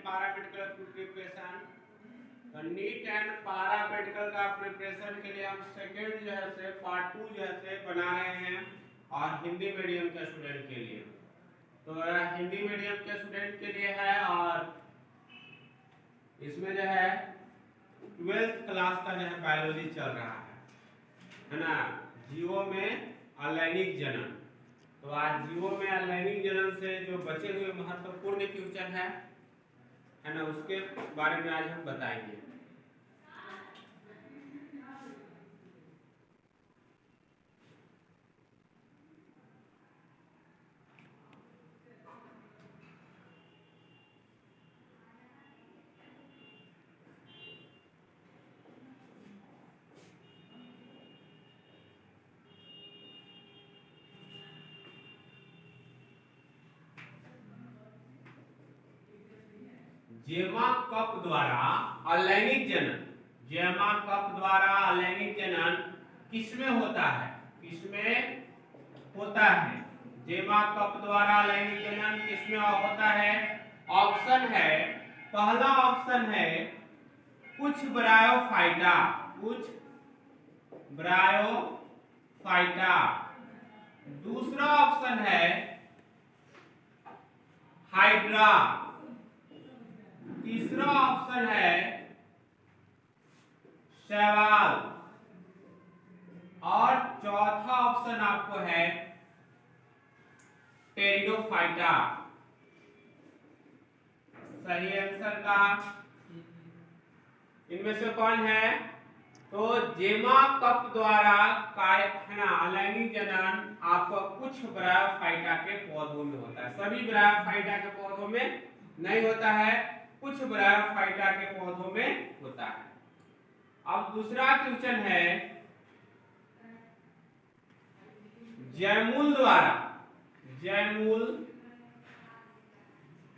Paramedical preparation. तो neat and paramedical का preparation के लिए हम सेकेंड जो है से पार्ट 2 जो है से बना रहे हैं और हिंदी मीडियम के स्टूडेंट के लिए। तो हिंदी मीडियम के स्टूडेंट के लिए है और इसमें जो है 12th क्लास का जो है बायोलॉजी चल रहा है ना। जीवों में अलैंगिक जनन। तो आज जीवों में अलैंगिक जनन से जो बचे हुए महत्वपूर्ण क्वेश्चन है ना, उसके बारे में आज हम बताएंगे। जेमा कप द्वारा अलैंगिक जनन, जेमा कप द्वारा अलैंगिक जनन किसमें होता है? किसमें होता है? जेमा कप द्वारा अलैंगिक जनन किसमें होता है? ऑप्शन है, पहला ऑप्शन है कुछ ब्रायोफाइटा, कुछ ब्रायोफाइटा। दूसरा ऑप्शन है हाइड्रा। तीसरा ऑप्शन है शैवाल और चौथा ऑप्शन आपको है टेरिडोफाइटा। सही आंसर का इनमें से कौन है? तो जेमा कप द्वारा है ना अलैंगिक जनन आपको कुछ ब्रायोफाइटा के पौधों में होता है, सभी ब्रायोफाइटा के पौधों में नहीं होता है, कुछ ब्रायोफाइटा के पौधों में होता है। अब दूसरा क्वेश्चन है जैमूल द्वारा, जैमूल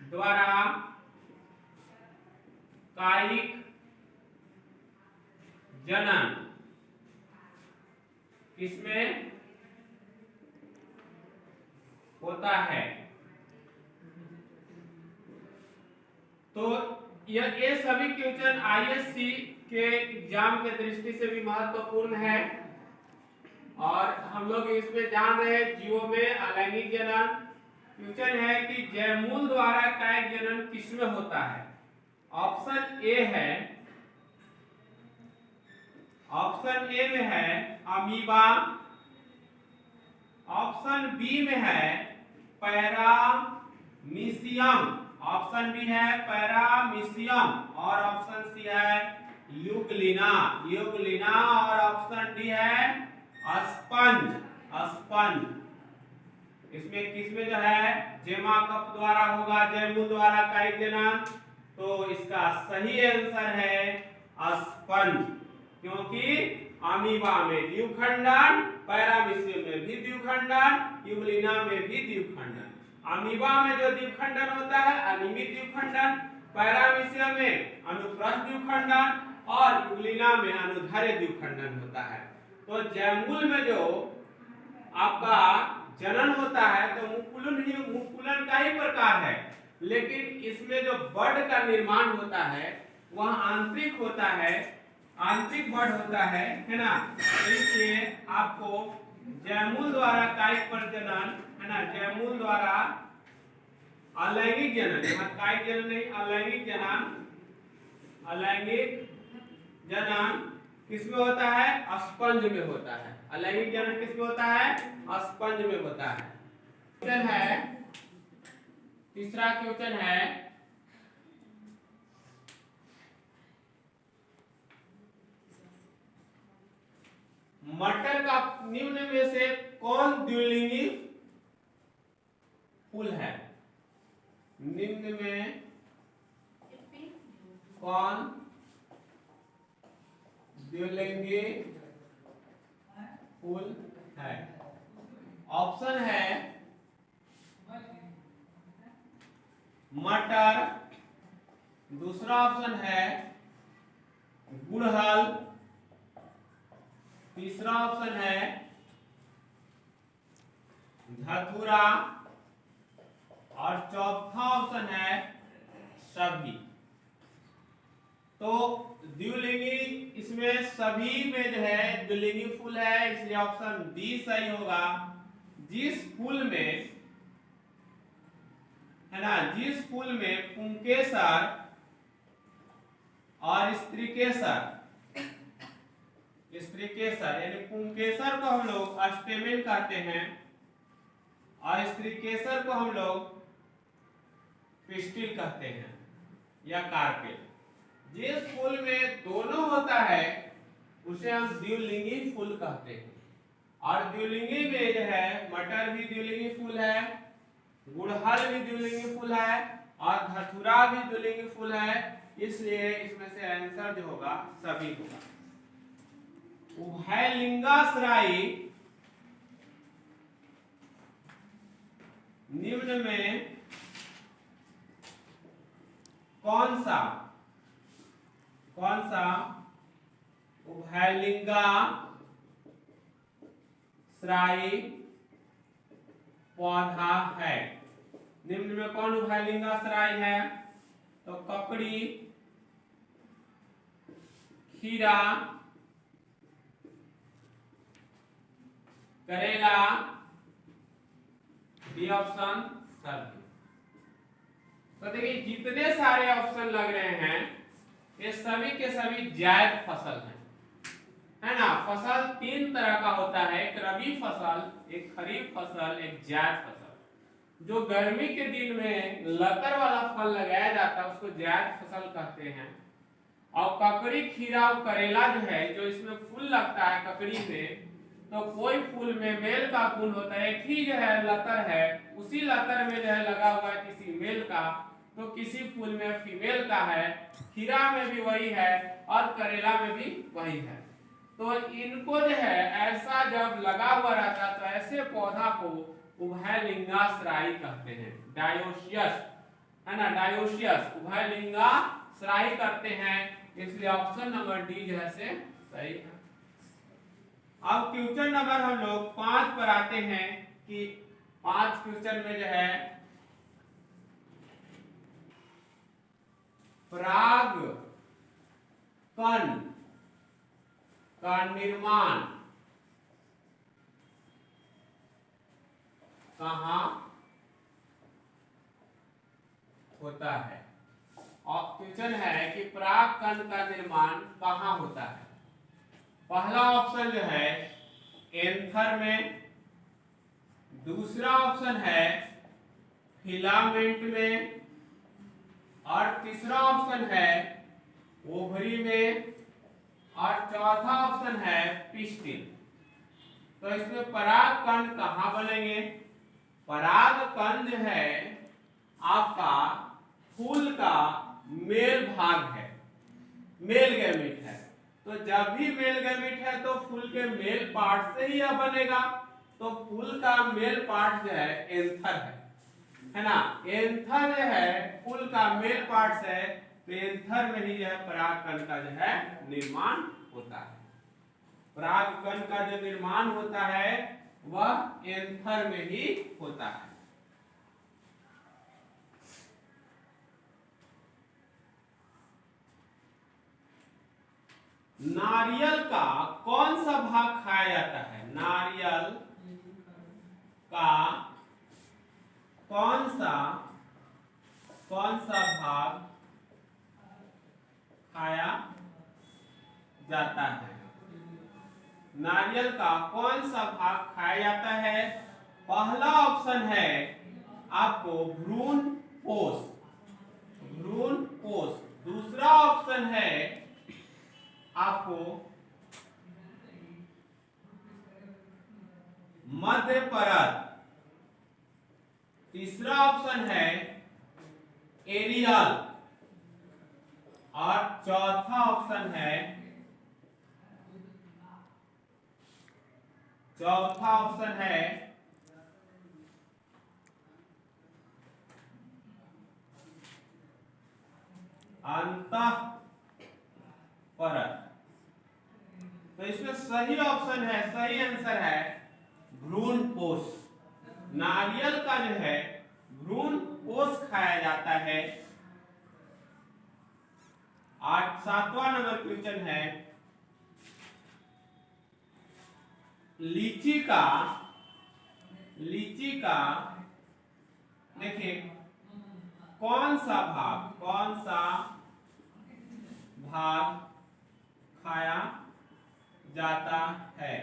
द्वारा कायिक जनन किसमें होता है? तो ये सभी क्वेश्चन आईएससी के एग्जाम के दृष्टि से भी महत्वपूर्ण है और हम लोग इसमें जान रहे हैं जीवों में अलैंगिक जनन। क्वेश्चन है कि जैमूल द्वारा कायिक जनन किसमें होता है? ऑप्शन ए है, ऑप्शन ए में है अमीबा, ऑप्शन बी में है पैरामीशियम, ऑप्शन बी है पैरामीशियम और ऑप्शन सी है यूग्लिना, यूग्लिना और ऑप्शन डी है स्पंज, स्पंज। इसमें किसमें जो है जेमा कप द्वारा होगा जैमूल द्वारा कायिक जनन? तो इसका सही आंसर है स्पंज, क्योंकि अमीबा में द्विखंडन, पैरामीशियम में भी द्विखंडन, यूग्लिना में भी द्विखंडन। अमीबा में जो द्विखंडन होता है अनियमित द्विखंडन, पैरामीशियम में अनुप्रस्थ द्विखंडन और यूग्लिना में अनुदैर्ध्य द्विखंडन होता है। तो जैमूल में जो आपका जनन होता है तो मुकुलन का ही प्रकार है, लेकिन इसमें जो बड का निर्माण होता है वह आंतरिक होता है, आंतरिक बड होता है ना। इसलिए आपको जैमूल द्वारा कायिक प्रजनन है ना, जैमूल द्वारा अलैंगिक जनन, यहाँ कायिक जनन नहीं अलैंगिक जनन, अलैंगिक जनन किसमें होता है? स्पंज में होता है। अलैंगिक जनन किसमें होता है? स्पंज में होता है। क्वेश्चन है, तीसरा क्वेश्चन है मटर का निम्न में से कौन द्विलिंगी फूल है? निम्न में कौन द्विलिंगी फूल है? ऑप्शन है मटर, दूसरा ऑप्शन है गुड़हल, तीसरा ऑप्शन है धतूरा और चौथा ऑप्शन है सभी। तो द्विलिंगी इसमें सभी में जो है द्विलिंगी फूल है, इसलिए ऑप्शन डी सही होगा। जिस फूल में है ना, जिस फूल में पुंकेसर और स्त्रीकेसर, स्त्रीकेसर यानी पुंकेसर को हम लोग अस्टेमिन कहते हैं और स्त्रीकेसर को हम लोग पिस्टिल कहते हैं या कार्पेल। जिस फूल में दोनों होता है उसे हम द्विलिंगी फूल कहते हैं। और द्विलिंगी में जो है मटर भी द्विलिंगी फूल है, गुड़हल भी द्विलिंगी फूल है और धतूरा भी द्विलिंगी फूल है, इसलिए इसमें से आंसर जो होगा सभी होगा। उभयलिंगाश्रयी निम्न में कौन सा उभयलिंगाश्रयी पौधा है? निम्न में कौन उभयलिंगाश्रयी है? तो ककड़ी, खीरा, करेला, बी ऑप्शन सभी। तो देखिए जितने सारे ऑप्शन लग रहे हैं ये सभी के सभी जायद फसल हैं, है ना। फसल तीन तरह का होता है, एक रबी फसल, एक खरीफ फसल, एक जायद फसल। जो गर्मी के दिन में लतर वाला फल लगाया जाता है उसको जायद फसल कहते हैं। और ककड़ी, खीरा और करेला जो है, जो इसमें फूल लगता है ककड़ी में, तो कोई फूल में मेल का गुण होता है, एक ही जो है लतर है, उसी लतर में जो है लगा हुआ है किसी मेल का, तो किसी फूल में फीमेल का है, खीरा में भी वही है और करेला में भी वही है। तो इनको जो है ऐसा जब लगा हुआ रहता है तो ऐसे पौधा को उभयलिंगाश्रयी कहते हैं, डायोसियस, है ना, डायोसियस उभयलिंगाश्रयी करते हैं, इसलिए ऑप्शन नंबर डी जो है से सही है। अब क्वेश्चन नंबर हम लोग 5 पर आते हैं कि 5 क्वेश्चन में जो है परागकण का निर्माण कहाँ होता है? और क्वेश्चन है कि परागकण का निर्माण कहाँ होता है? पहला ऑप्शन जो है एंथर में, दूसरा ऑप्शन है फिलामेंट में और तीसरा ऑप्शन है ओवरी में और चौथा ऑप्शन है पिस्टिल। तो इसमें परागकण कहाँ बनेंगे? परागकण जो है आपका फूल का मेल भाग है, मेल गैमेट है। तो जब भी मेल गैमेट है तो फूल के मेल पार्ट से ही यह बनेगा। तो फूल का मेल पार्ट जो है एंथर है ना। एंथर जो है फूल का मेल पार्ट है, तो एंथर में ही यह परागकण का जो है निर्माण होता है। परागकण का जो निर्माण होता है वह एंथर में ही होता है। नारियल का कौन सा भाग खाया जाता है? नारियल का कौन सा भाग खाया जाता है? नारियल का कौन सा भाग खाया जाता है? पहला ऑप्शन है आपको भ्रूण कोश, भ्रूण कोश। दूसरा ऑप्शन है आपको मध्य परत। तीसरा ऑप्शन है एरियल और चौथा ऑप्शन है अंतः परत। तो इसमें सही ऑप्शन है, सही आंसर है भ्रूण कोश। नारियल का जो है भ्रूण कोश खाया जाता है। सातवां नंबर क्वेश्चन है, लीची का देखिए कौन सा भाग खाया जाता है।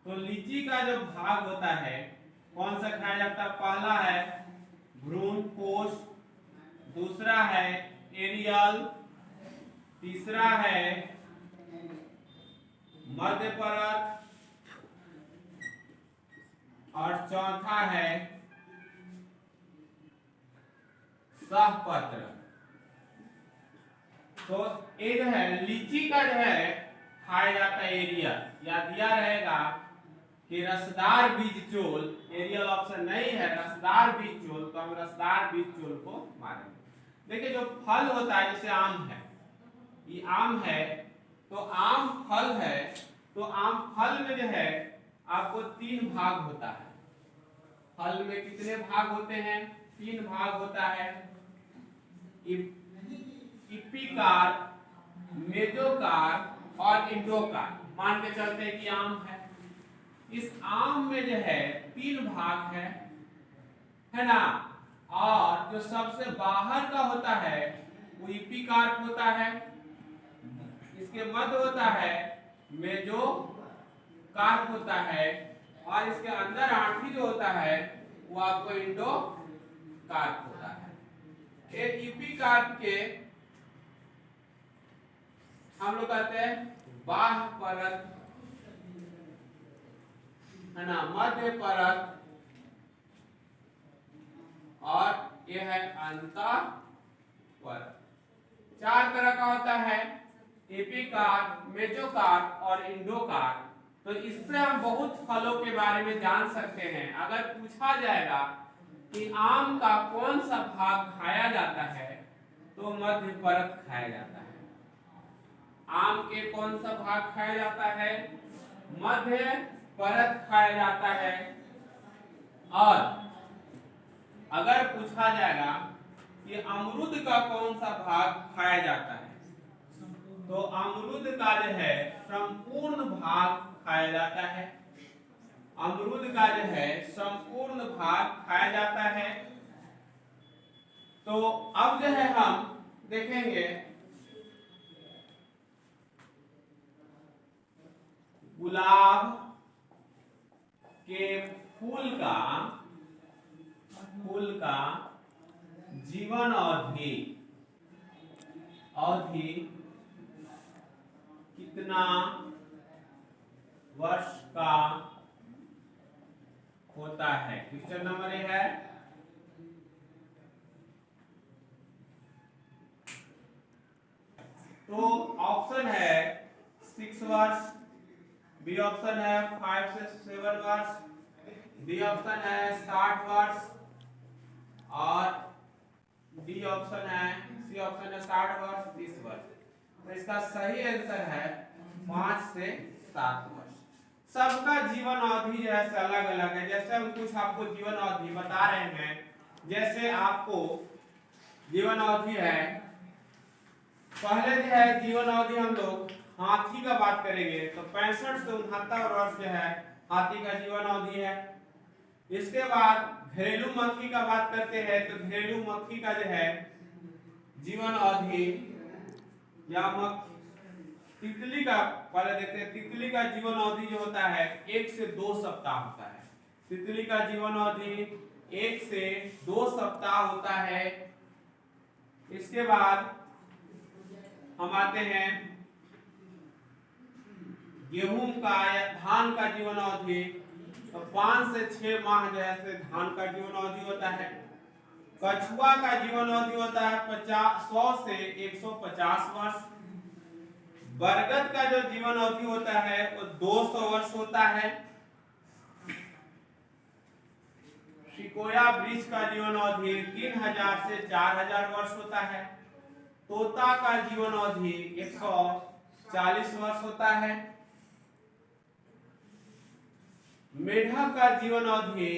तो लीची का जो भाग होता है कौन सा खाया जाता है? पहला है भ्रूण कोश, दूसरा है एरियल, तीसरा है मध्य परत और चौथा है सहपत्र। तो ये जो है लीची का जो है खाया जाता है एरियल, या दिया रहेगा कि रसदार बीज चोल, एरियल ऑप्शन नहीं है, रसदार बीज चोल, तो हम रसदार बीज चोल को मारेंगे। देखिए जो फल होता है जैसे आम है, ये आम है तो आम फल है, तो आम फल में जो है आपको 3 भाग होता है। फल में कितने भाग होते हैं? 3 भाग होता है, इपिकार, मेजोकार और इंडोकार। मान के चलते हैं कि आम है, इस आम में जो है 3 भाग है ना। और जो सबसे बाहर का होता है वो इपिकार होता है, इसके मध्य होता है मेजोकार होता है, और इसके अंदर आठी जो होता है वो आपको इंडोकार होता है। एक इपिकार के हम लोग कहते हैं बाह्य परत, है ना, मध्य परत, और यह है अंतर परत। 4 तरह का होता है, एपिकार, मेजोकार और इंडोकार। तो इससे हम बहुत फलों के बारे में जान सकते हैं। अगर पूछा जाएगा कि आम का कौन सा भाग खाया जाता है तो मध्य परत खाया जाता है। आम के कौन सा भाग खाया जाता है? मध्य परत खाया जाता है। और अगर पूछा जाएगा कि अमरूद का कौन सा भाग खाया जाता है तो अमरूद का जो है संपूर्ण भाग खाया जाता है। अमरूद का जो है संपूर्ण भाग खाया जाता है। तो अब जो है हम देखेंगे गुलाब के फूल का जीवन अवधि कितना वर्ष का होता है? क्वेश्चन नंबर 1 है तो ऑप्शन है 6 वर्ष, बी ऑप्शन है 5 से 7 वर्ष, डी ऑप्शन है 60 वर्ष और डी ऑप्शन है, सी ऑप्शन है 60 वर्ष 30 वर्ष। तो इसका सही आंसर है 5 से 7 वर्ष। सबका जीवन अवधि जो है अलग अलग है। जैसे हम कुछ आपको जीवन अवधि बता रहे हैं, जैसे आपको जीवन अवधि है, पहले जो है जीवन अवधि हम लोग हाथी का बात करेंगे तो 65 से 69 वर्ष जो है हाथी का जीवन अवधि है। इसके बाद घरेलू मक्खी का बात करते हैं तो घरेलू मक्खी का जो है जीवन अवधि, या तितली का पहले देखते हैं। तितली का जीवन अवधि जो होता है 1 से 2 सप्ताह होता है। तितली का जीवन अवधि 1 से 2 सप्ताह होता है। इसके बाद हम आते हैं गेहूं का या धान का जीवन अवधि, तो 5 से 6 माह जैसे धान का जीवन अवधि होता है। कछुआ का जीवन अवधि होता है 100 से 150 वर्ष। बरगद का जो जीवन अवधि होता है वो 200 वर्ष होता है। सिकोया वृक्ष का जीवन अवधि 3000 से 4000 वर्ष होता है। तोता का जीवन अवधि 140 वर्ष होता है। मेढक का जीवन अवधि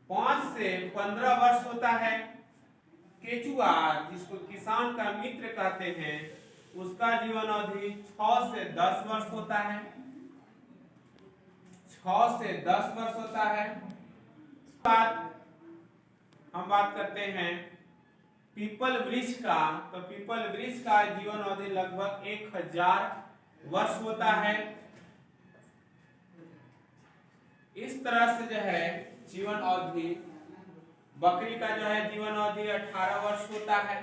5 से 15 वर्ष होता है। केचुआ जिसको किसान का मित्र कहते हैं, उसका जीवन अवधि 6 से 10 वर्ष होता है। 6 से 10 वर्ष होता है। हम बात करते हैं पीपल वृक्ष का, तो पीपल वृक्ष का जीवन अवधि लगभग 1000 वर्ष होता है। इस तरह से जो है जीवन अवधि, बकरी का जो है जीवन अवधि 18 वर्ष होता है।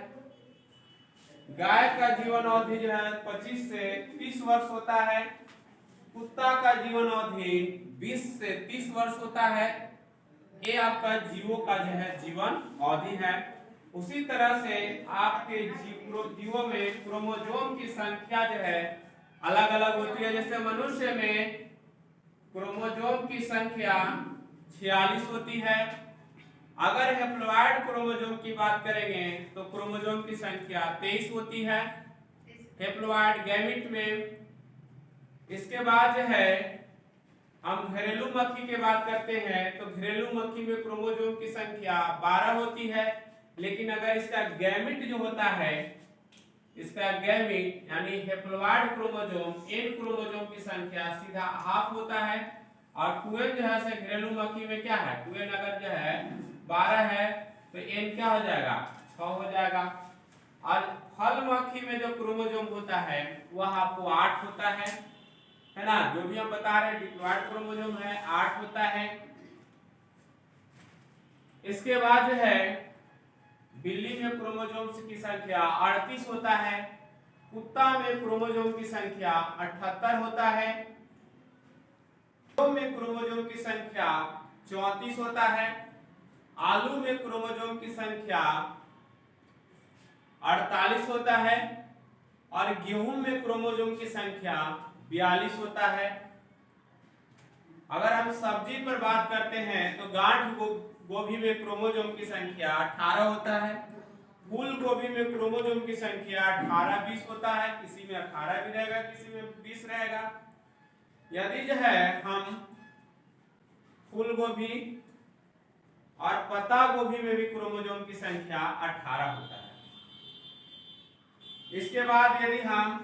गाय का जीवन अवधि जो है 25 से 30 वर्ष होता है। कुत्ता का जीवन अवधि 20 से 30 वर्ष होता है। ये आपका जीवों का जो है जीवन अवधि है। उसी तरह से आपके जीवों में क्रोमोसोम की संख्या जो है अलग अलग होती है। जैसे मनुष्य में क्रोमोसोम की संख्या 46 होती है। अगर हैप्लॉइड क्रोमोसोम की बात करेंगे तो क्रोमोसोम की संख्या 23 होती है हैप्लॉइड गैमेट में। इसके बाद जो है हम घरेलू मक्खी की बात करते हैं, तो घरेलू मक्खी में क्रोमोसोम की संख्या 12 होती है। लेकिन अगर इसका गैमेट जो होता है, इसका गैमेट यानी हैप्लॉइड क्रोमोसोम, एन क्रोमोसोम की संख्या सीधा हाफ होता है। और 2n जो है से घरेलू मक्खी में क्या है, 2n अगर जो है 12 है तो n क्या हो जाएगा, 6 हो जाएगा। और फल मक्खी में जो क्रोमोसोम होता है वह आपको 8 होता है ना। जो भी हम बता रहे हैं डिप्लॉइड क्रोमोसोम है 8 होता है। इसके बाद जो है बिल्ली में क्रोमोसोम्स की संख्या 38 होता है। कुत्ता में क्रोमोसोम की संख्या 78 होता है। में क्रोमोसोम की संख्या 34 होता है। आलू में क्रोमोसोम की संख्या 48 होता है। और गेहूं में क्रोमोसोम की संख्या 42 होता है। अगर हम सब्जी पर बात करते हैं तो गांठ गोभी में क्रोमोसोम की संख्या 18 होता है। फूल गोभी में क्रोमोसोम की संख्या 18-20 होता है। किसी में 18 भी रहेगा, किसी में 20 रहेगा। यदि जो है हम फूल गोभी और पत्ता गोभी में भी क्रोमोसोम की संख्या 18 होता है। इसके बाद यदि हम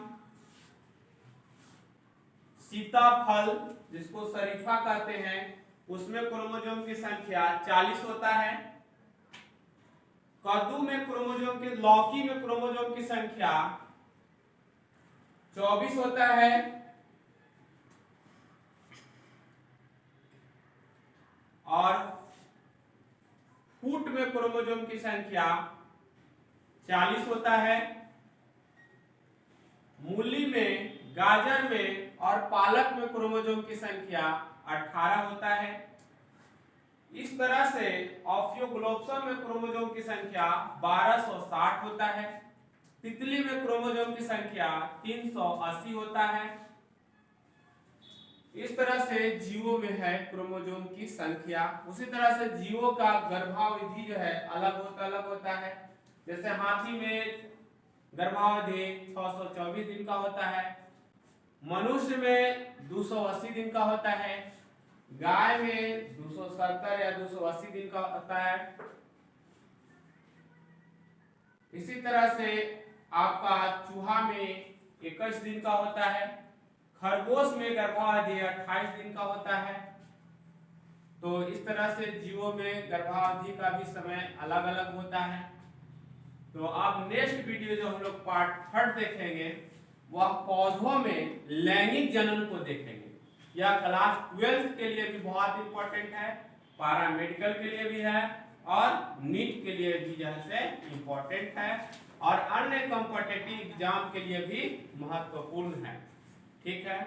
सीताफल जिसको शरीफा कहते हैं उसमें क्रोमोसोम की संख्या 40 होता है। कद्दू में क्रोमोसोम की, लौकी में क्रोमोसोम की संख्या 24 होता है। और फूट में क्रोमोसोम की संख्या 40 होता है। मूली में, गाजर में और पालक में क्रोमोसोम की संख्या 18 होता है। इस तरह से ऑफियोग्लोब्सम में क्रोमोसोम की संख्या 1260 होता है। तितली में क्रोमोसोम की संख्या 380 होता है। इस तरह से जीवों में है क्रोमोसोम की संख्या। उसी तरह से जीवों का गर्भावधि जो है अलग होता है। जैसे हाथी में गर्भावधि 624 दिन का होता है। मनुष्य में 280 दिन का होता है। गाय में 270 या 280 दिन का होता है। इसी तरह से आपका चूहा में 21 दिन का होता है। खरगोश में गर्भावधि 28 दिन का होता है। तो इस तरह से जीवों में गर्भावधि का भी समय अलग अलग होता है। तो अब नेक्स्ट वीडियो जो हम लोग पार्ट 3 देखेंगे वह पौधों में लैंगिक जनन को देखेंगे। यह क्लास 12 के लिए भी बहुत इंपॉर्टेंट है, पैरामेडिकल के लिए भी है और नीट के लिए भी जैसे इंपॉर्टेंट है और अन्य कॉम्पिटिटिव एग्जाम के लिए भी महत्वपूर्ण है। ठीक है।